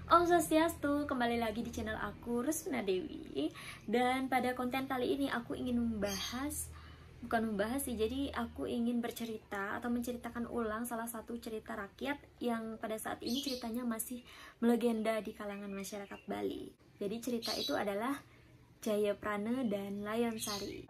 Om Swastiastu, kembali lagi di channel aku Rusmina Dewi. Dan pada konten kali ini aku ingin bukan membahas sih, jadi aku ingin bercerita atau menceritakan ulang salah satu cerita rakyat yang pada saat ini ceritanya masih melegenda di kalangan masyarakat Bali. Jadi cerita itu adalah Jayaprana dan Layonsari.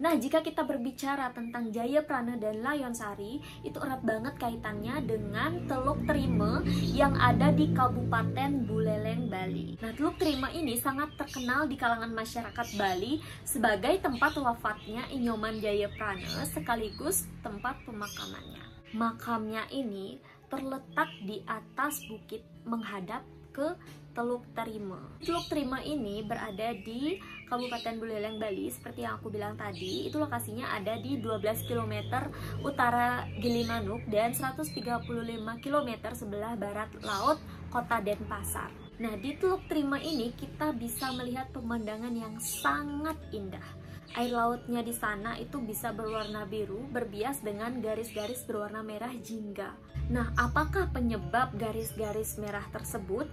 Nah, jika kita berbicara tentang Jayaprana dan Layonsari, itu erat banget kaitannya dengan Teluk Trime yang ada di Kabupaten Buleleng, Bali. Nah, Teluk Trime ini sangat terkenal di kalangan masyarakat Bali sebagai tempat wafatnya Inyoman Jayaprana sekaligus tempat pemakamannya. Makamnya ini terletak di atas bukit menghadap ke Teluk Trime. Teluk Trime ini berada di Kabupaten Buleleng, Bali. Seperti yang aku bilang tadi, itu lokasinya ada di 12 km utara Gilimanuk dan 135 km sebelah barat laut Kota Denpasar. Nah, di Teluk Trime ini kita bisa melihat pemandangan yang sangat indah. Air lautnya di sana itu bisa berwarna biru berbias dengan garis-garis berwarna merah jingga. Nah, apakah penyebab garis-garis merah tersebut?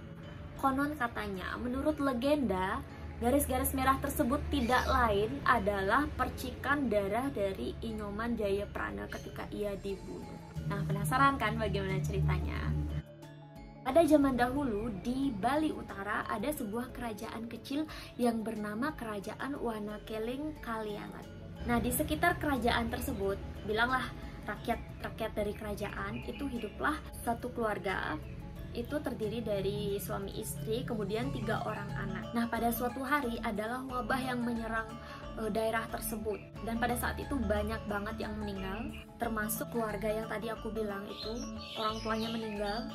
Konon katanya, menurut legenda, garis-garis merah tersebut tidak lain adalah percikan darah dari Inyoman Jayaprana ketika ia dibunuh. Nah, penasaran kan bagaimana ceritanya? Pada zaman dahulu di Bali Utara ada sebuah kerajaan kecil yang bernama Kerajaan Wanakeling Kaliangat. Nah, di sekitar kerajaan tersebut, bilanglah rakyat dari kerajaan itu hiduplah satu keluarga. Itu terdiri dari suami istri, kemudian 3 orang anak. Nah, pada suatu hari adalah wabah yang menyerang daerah tersebut. Dan pada saat itu banyak banget yang meninggal, termasuk keluarga yang tadi aku bilang itu, orang tuanya meninggal.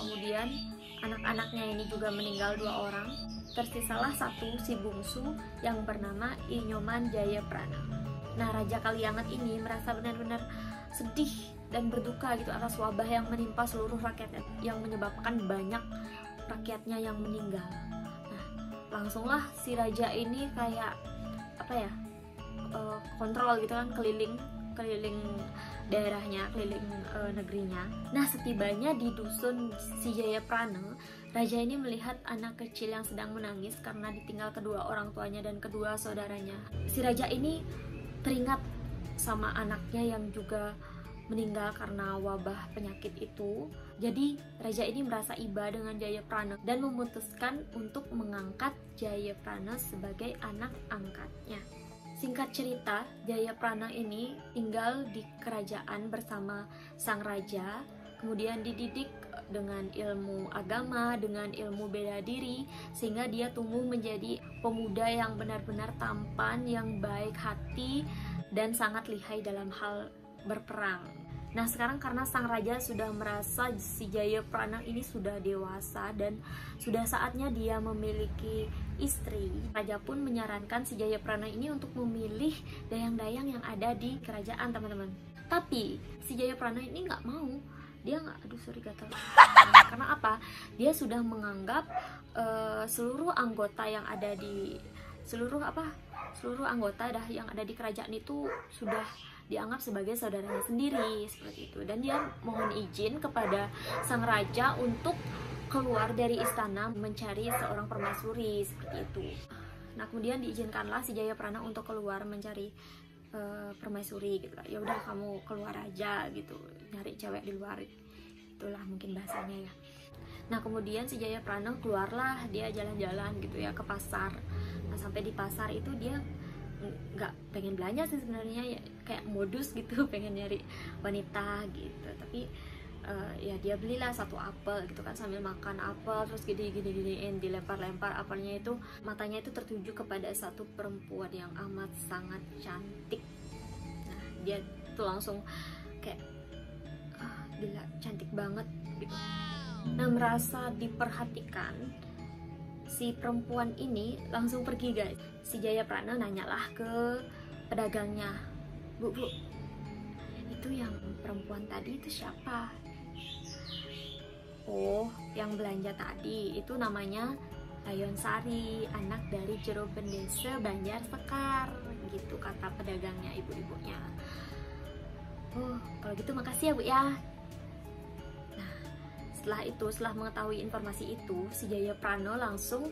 Kemudian anak-anaknya ini juga meninggal 2 orang. Tersisalah satu si bungsu yang bernama Inyoman Jayaprana. Nah, Raja Kaliangat ini merasa benar-benar sedih dan berduka gitu atas wabah yang menimpa seluruh rakyatnya, yang menyebabkan banyak rakyatnya yang meninggal. Nah, langsunglah si raja ini kayak kontrol gitu kan, keliling daerahnya, keliling negerinya. Nah, setibanya di dusun si Jayaprana, raja ini melihat anak kecil yang sedang menangis karena ditinggal kedua orang tuanya dan kedua saudaranya. Si raja ini teringat sama anaknya yang juga meninggal karena wabah penyakit itu. Jadi raja ini merasa iba dengan Jayaprana dan memutuskan untuk mengangkat Jayaprana sebagai anak angkatnya. Singkat cerita, Jayaprana ini tinggal di kerajaan bersama sang raja, kemudian dididik dengan ilmu agama, dengan ilmu bela diri, sehingga dia tumbuh menjadi pemuda yang benar-benar tampan, yang baik hati, dan sangat lihai dalam hal berperang. Nah, sekarang karena sang raja sudah merasa si Jayaprana ini sudah dewasa dan sudah saatnya dia memiliki istri, raja pun menyarankan si Jayaprana ini untuk memilih dayang-dayang yang ada di kerajaan, teman-teman. Tapi si Jayaprana ini nggak mau. Dia nggak, gatal. Karena apa? Dia sudah menganggap seluruh anggota yang ada di seluruh anggota yang ada di kerajaan itu sudah dianggap sebagai saudaranya sendiri, seperti itu. Dan dia mohon izin kepada sang raja untuk keluar dari istana mencari seorang permaisuri, seperti itu. Nah, kemudian diizinkanlah si Jayaprana untuk keluar mencari permaisuri gitu. Ya udah, kamu keluar aja gitu, nyari cewek di luar, itulah mungkin bahasanya ya. Nah, kemudian si Jayaprana keluarlah, dia jalan-jalan gitu ya ke pasar. Nah, sampai di pasar itu dia nggak pengen belanja sih sebenarnya, ya kayak modus gitu, pengen nyari wanita gitu. Tapi ya dia belilah satu apel gitu kan, sambil makan apel terus gini-giniin, dilempar-lempar apelnya itu, matanya itu tertuju kepada satu perempuan yang amat sangat cantik. Nah, dia tuh langsung kayak gila, cantik banget gitu. Nah, merasa diperhatikan, si perempuan ini langsung pergi, guys. Si Jayaprana nanyalah ke pedagangnya, Bu, itu yang perempuan tadi itu siapa? Oh, yang belanja tadi itu namanya Layonsari, anak dari Jero Bendese Banjar Sekar gitu kata pedagangnya, ibu-ibunya. Oh, kalau gitu makasih ya Bu ya. Nah, setelah mengetahui informasi itu, si Jayaprana langsung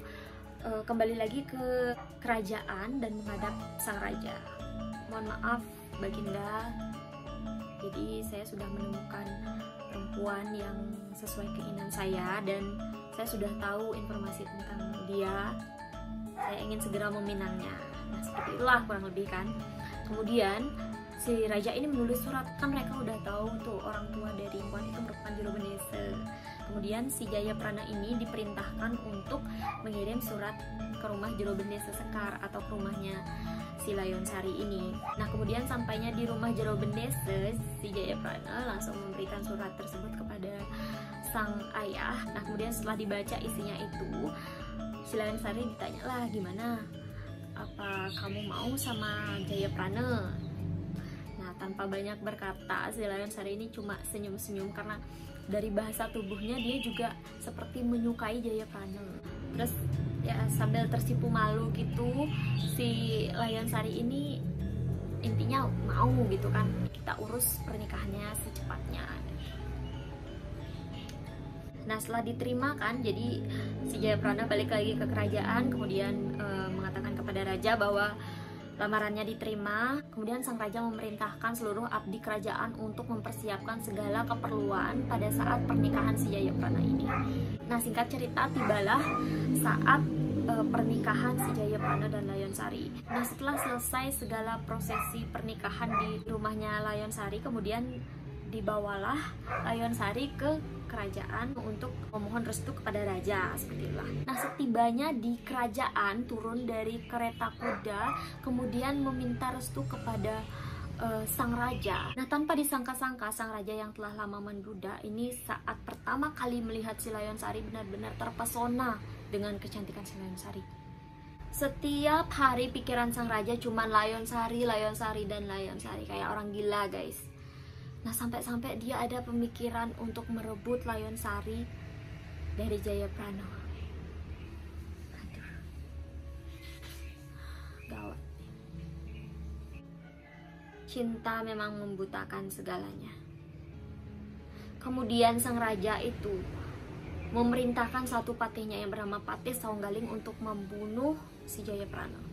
kembali lagi ke kerajaan dan menghadap sang raja. Mohon maaf Baginda, jadi saya sudah menemukan perempuan yang sesuai keinginan saya dan saya sudah tahu informasi tentang dia. Saya ingin segera meminangnya. Nah, seperti itulah kurang lebih kan. Kemudian si raja ini menulis surat, kan mereka udah tahu tuh orang tua dari perempuan itu merupakan Jorobenese. Kemudian si Jayaprana ini diperintahkan untuk mengirim surat ke rumah Jorobenese Sekar atau ke rumahnya si Layonsari ini. Nah, kemudian sampainya di rumah Jorobenese, si Jayaprana langsung memberikan surat tersebut kepada sang ayah. Nah, kemudian setelah dibaca isinya itu, si Layonsari ditanya lah, gimana? Apa kamu mau sama Jayaprana? Nah, tanpa banyak berkata, si Layonsari ini cuma senyum-senyum karena dari bahasa tubuhnya dia juga seperti menyukai Jayaprana. Terus ya sambil tersipu malu gitu, si Layonsari ini intinya mau gitu kan, kita urus pernikahannya secepatnya. Nah, setelah diterima kan, jadi si Jayaprana balik lagi ke kerajaan, kemudian mengatakan kepada raja bahwa lamarannya diterima. Kemudian sang raja memerintahkan seluruh abdi kerajaan untuk mempersiapkan segala keperluan pada saat pernikahan si Jayaprana ini. Nah, singkat cerita, tibalah saat pernikahan si Jayaprana dan Layonsari. Nah, setelah selesai segala prosesi pernikahan di rumahnya Layonsari, kemudian dibawalah Layonsari ke kerajaan untuk memohon restu kepada raja, seperti itulah. Nah, setibanya di kerajaan, turun dari kereta kuda, kemudian meminta restu kepada sang raja. Nah, tanpa disangka-sangka, sang raja yang telah lama menduda ini saat pertama kali melihat si Layonsari benar-benar terpesona dengan kecantikan si Layonsari. Setiap hari pikiran sang raja cuma Layonsari, Layonsari, dan Layonsari, kayak orang gila guys. Nah, sampai-sampai dia ada pemikiran untuk merebut Layonsari dari Jayaprana. Aduh, gawat. Cinta memang membutakan segalanya. Kemudian sang raja itu memerintahkan satu patihnya yang bernama Patih Saunggaling untuk membunuh si Jayaprana.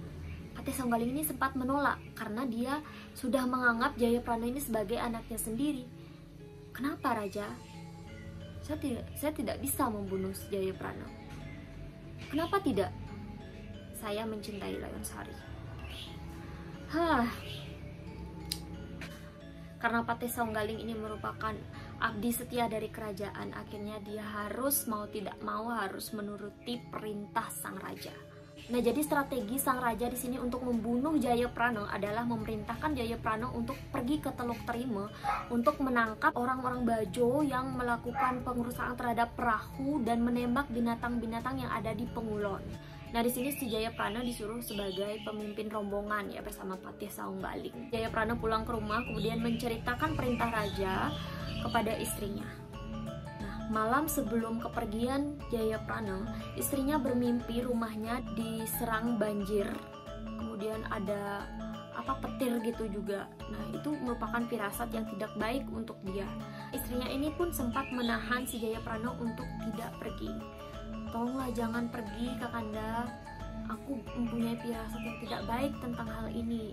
Patih Saunggaling ini sempat menolak karena dia sudah menganggap Jayaprana ini sebagai anaknya sendiri. Kenapa raja? Saya tidak bisa membunuh Jayaprana. Kenapa tidak? Saya mencintai Layonsari. Karena Patih Saunggaling ini merupakan abdi setia dari kerajaan, akhirnya dia harus mau tidak mau harus menuruti perintah sang raja. Nah, jadi strategi sang raja di sini untuk membunuh Jayaprana adalah memerintahkan Jayaprana untuk pergi ke Teluk Terima untuk menangkap orang-orang Bajo yang melakukan pengerusakan terhadap perahu dan menembak binatang-binatang yang ada di Pengulon. Nah, di sini si Jayaprana disuruh sebagai pemimpin rombongan ya bersama Patih Saunggaling. Jayaprana pulang ke rumah kemudian menceritakan perintah raja kepada istrinya. Malam sebelum kepergian Jayaprana, istrinya bermimpi rumahnya diserang banjir. Kemudian ada petir gitu juga. Nah, itu merupakan firasat yang tidak baik untuk dia. Istrinya ini pun sempat menahan si Jayaprana untuk tidak pergi. Tolonglah jangan pergi Kakanda. Aku mempunyai firasat yang tidak baik tentang hal ini.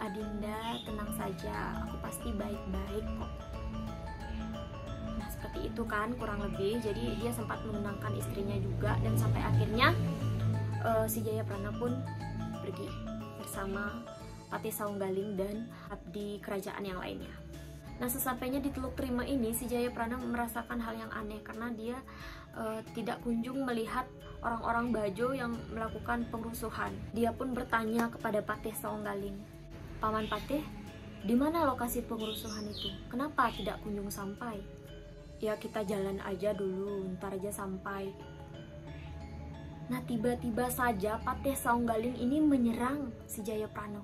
Adinda, tenang saja. Aku pasti baik-baik kok. Seperti itu kan kurang lebih. Jadi dia sempat menenangkan istrinya juga dan sampai akhirnya si Jayaprana pun pergi bersama Patih Saunggaling dan abdi kerajaan yang lainnya. Nah, sesampainya di Teluk Terima ini si Jayaprana merasakan hal yang aneh karena dia tidak kunjung melihat orang-orang Bajo yang melakukan pengerusuhan. Dia pun bertanya kepada Patih Saunggaling, "Paman Patih, di mana lokasi pengerusuhan itu? Kenapa tidak kunjung sampai?" "Ya, kita jalan aja dulu, ntar aja sampai." Nah, tiba-tiba saja Patih Saunggaling ini menyerang si Jayaprana,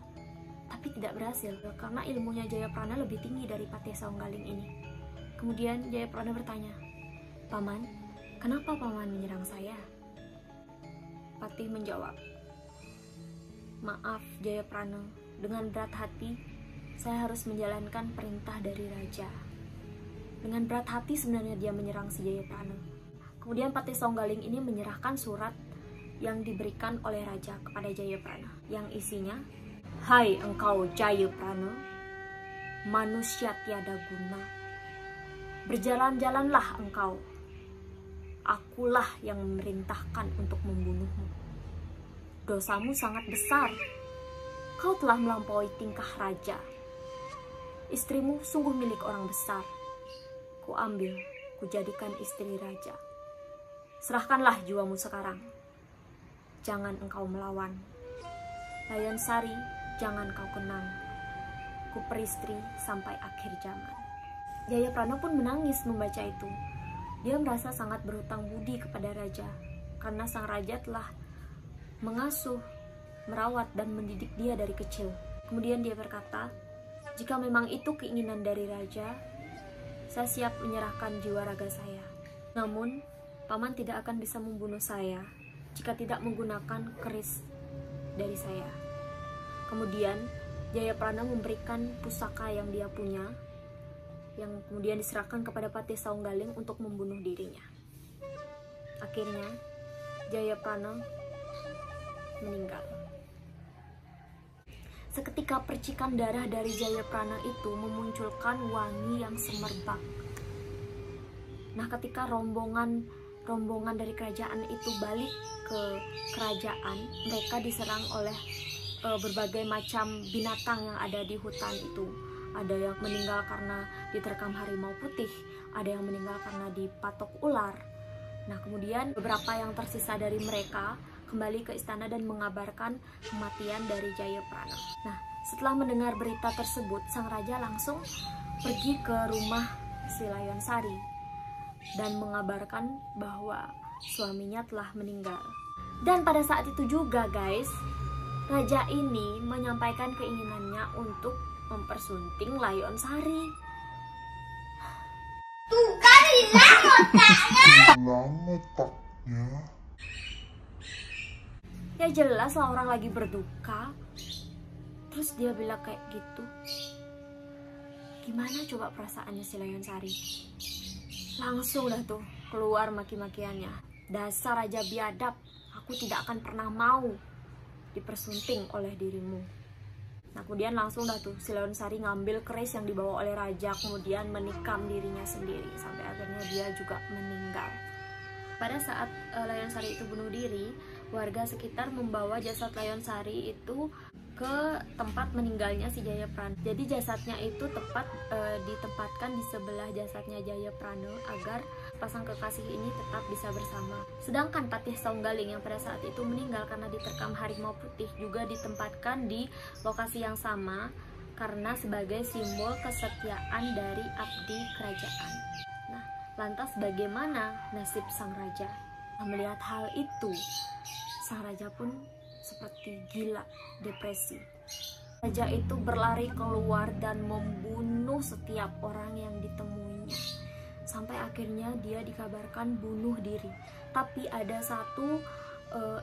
tapi tidak berhasil karena ilmunya Jayaprana lebih tinggi dari Patih Saunggaling ini. Kemudian Jayaprana bertanya, "Paman, kenapa paman menyerang saya?" Patih menjawab, Maaf Jayaprana, dengan berat hati saya harus menjalankan perintah dari raja. Dengan berat hati sebenarnya dia menyerang si Jayaprana. Kemudian Patih Songgaling ini menyerahkan surat yang diberikan oleh raja kepada Jayaprana, yang isinya, "Hai engkau Jayaprana, manusia tiada guna. Berjalan-jalanlah engkau. Akulah yang memerintahkan untuk membunuhmu. Dosamu sangat besar. Kau telah melampaui tingkah raja. Istrimu sungguh milik orang besar. Ku ambil, ku jadikan istri raja. Serahkanlah jiwamu sekarang. Jangan engkau melawan. Layon Sari, jangan kau kenang. Ku peristri sampai akhir zaman." Jayaprana pun menangis membaca itu. Dia merasa sangat berhutang budi kepada raja, karena sang raja telah mengasuh, merawat, dan mendidik dia dari kecil. Kemudian dia berkata, "Jika memang itu keinginan dari raja, saya siap menyerahkan jiwa raga saya. Namun, paman tidak akan bisa membunuh saya jika tidak menggunakan keris dari saya." Kemudian Jayaprana memberikan pusaka yang dia punya, yang kemudian diserahkan kepada Patih Songgaling untuk membunuh dirinya. Akhirnya Jayaprana meninggal. Seketika percikan darah dari Jayaprana itu memunculkan wangi yang semerbak. Nah, ketika rombongan dari kerajaan itu balik ke kerajaan, mereka diserang oleh berbagai macam binatang yang ada di hutan itu. Ada yang meninggal karena diterkam harimau putih, ada yang meninggal karena dipatok ular. Nah, kemudian beberapa yang tersisa dari mereka kembali ke istana dan mengabarkan kematian dari Jayaprana. Nah, setelah mendengar berita tersebut, sang raja langsung pergi ke rumah si Layon Sari dan mengabarkan bahwa suaminya telah meninggal. Dan pada saat itu juga, guys, raja ini menyampaikan keinginannya untuk mempersunting Layon Sari. Tuh kan hilang otaknya. Ya jelas lah, orang lagi berduka, terus dia bilang kayak gitu. Gimana coba perasaannya si Layon Sari? Langsung dah tuh keluar maki-makiannya. "Dasar raja biadab, aku tidak akan pernah mau dipersunting oleh dirimu." Nah, kemudian langsung dah tuh si Layon Sari ngambil keris yang dibawa oleh raja, kemudian menikam dirinya sendiri sampai akhirnya dia juga meninggal. Pada saat Layon Sari itu bunuh diri, warga sekitar membawa jasad Layon Sari itu ke tempat meninggalnya si Jayaprana. Jadi jasadnya itu tepat ditempatkan di sebelah jasadnya Jayaprana agar pasang kekasih ini tetap bisa bersama. Sedangkan Patih Songgaling yang pada saat itu meninggal karena diterkam harimau putih juga ditempatkan di lokasi yang sama karena sebagai simbol kesetiaan dari abdi kerajaan. Nah, lantas bagaimana nasib sang raja? Nah, melihat hal itu, sang raja pun seperti gila, depresi. Raja itu berlari keluar dan membunuh setiap orang yang ditemuinya. Sampai akhirnya dia dikabarkan bunuh diri. Tapi ada satu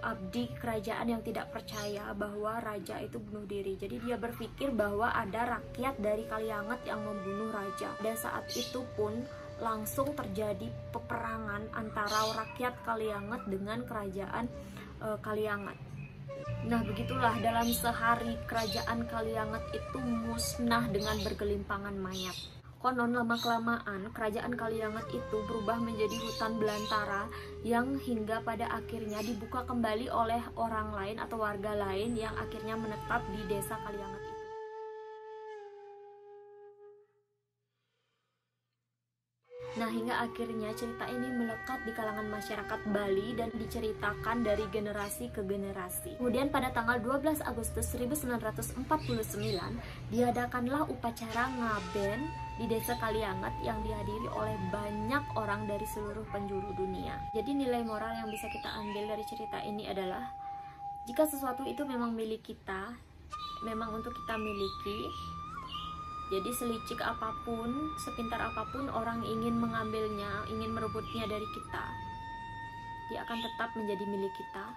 abdi kerajaan yang tidak percaya bahwa raja itu bunuh diri. Jadi dia berpikir bahwa ada rakyat dari Kalianget yang membunuh raja. Pada saat itu pun langsung terjadi peperangan antara rakyat Kalianget dengan kerajaan Kalianget. Nah, begitulah dalam sehari kerajaan Kalianget itu musnah dengan bergelimpangan mayat. Konon lama-kelamaan kerajaan Kalianget itu berubah menjadi hutan belantara yang hingga pada akhirnya dibuka kembali oleh orang lain atau warga lain yang akhirnya menetap di desa Kalianget itu. Nah, hingga akhirnya cerita ini melekat di kalangan masyarakat Bali dan diceritakan dari generasi ke generasi. Kemudian pada tanggal 12 Agustus 1949 diadakanlah upacara ngaben di desa Kalianget yang dihadiri oleh banyak orang dari seluruh penjuru dunia. Jadi nilai moral yang bisa kita ambil dari cerita ini adalah jika sesuatu itu memang milik kita, memang untuk kita miliki. Jadi selicik apapun, sepintar apapun orang ingin mengambilnya, ingin merebutnya dari kita, dia akan tetap menjadi milik kita.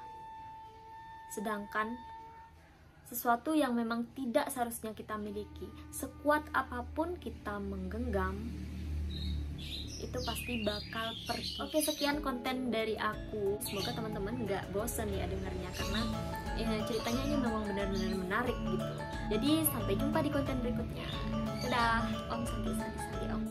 Sedangkan sesuatu yang memang tidak seharusnya kita miliki. Sekuat apapun kita menggenggam, itu pasti bakal pergi. Oke, sekian konten dari aku. Semoga teman-teman nggak bosen ya dengarnya, karena ceritanya ini memang benar-benar menarik gitu. Jadi sampai jumpa di konten berikutnya. Dadah, Om Santi Santi Santi Om.